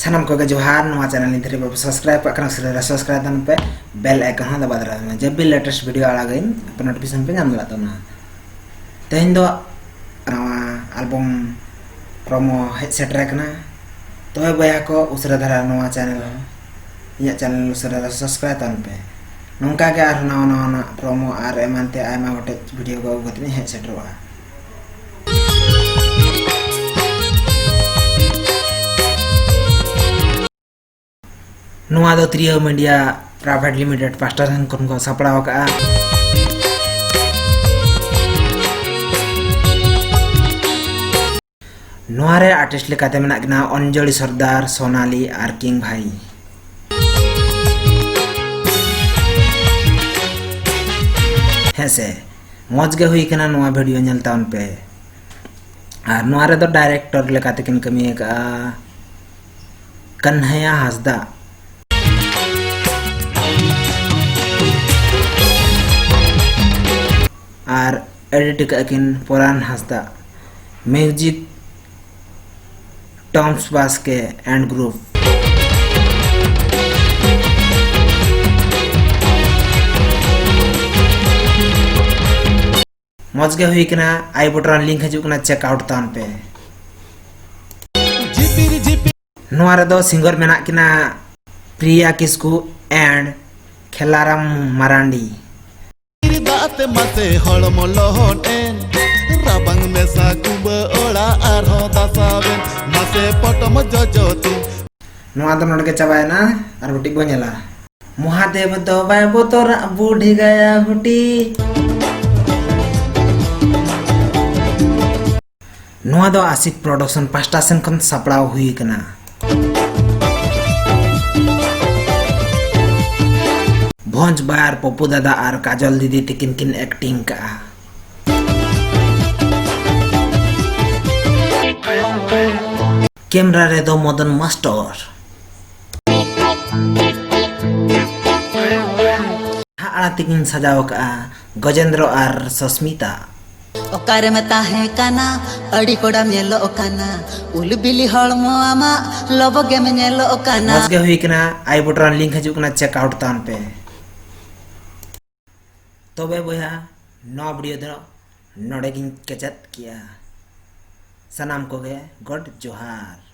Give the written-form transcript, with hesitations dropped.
Sanam ko johan नवा channel नि धरे सब्सक्राइब करना सुररा सब्सक्राइब तन पे बेल आइकन हा दबा दरा जब भी लेटेस्ट वीडियो आड़ागइन अपन नोटिफिकेशन पे नाम लाता ना तेन दो नवा एल्बम प्रोमो हेड सेट रखना तो बया को उसरा धरा नवा चैनल इया चैनल उसरा सब्सक्राइब तन पे नोंका के आर नवा नवा प्रोमो आर एमानते आयमा गोटे वीडियो को गतनी हेड सेट रोआ नुआ दो त्रियो मीडिया प्राइवेट लिमिटेड पास्टर को सपड़ा का नुआरे आर्टिस्ट लेकाते मेना किना अंजलि सरदार सोनाली आर किंग भाई हेसे मौज गे हुई कना नुआ वीडियो नेलता उन पे आर नुआरे दो डायरेक्टर लेकाते किन कमी का कन्हैया हासदा आर एडिट किन पुरान Hansda music Tom's Baske and group मौज गे हुई कना आई बटन लिंक हजुकना चेकआउट तान पे नोआरे दो सिंगर मेना किना प्रिया किस्कू एंड खेलाराम मारांडी मासे हड़मो लहटेन राबांग मेसा कुबा ओड़ा आरो दासाबेन मासे पटम जजोती नुआ तो नोड के चबाय ना आर बुटी बनेला महादेव तो बाय बोतोर बूढ़ी गया हुटी नुआ दो आशिक प्रोडक्शन पास्टा सेन खन सपड़ाव हुई कना भोंज बार पप्पू दादा आर काजल दीदी तिकिन किन एक्टिंग का कैमरा रे दो मदन मास्टर आड़ा तिकिन सजाव का गजेंद्र आर सस्मिता ओकारे में ताहे काना अड़ी कोड़ा मेलो ओकाना उल बिली हळमो आमा लबगे में नेलो ओकाना मौज गे हुई कना आई बटन लिंक हजु कना चेकआउट तान पे तबे बया नौ वीडियो दो नोडे गिन केचत किया सनाम को गे गॉड जोहार।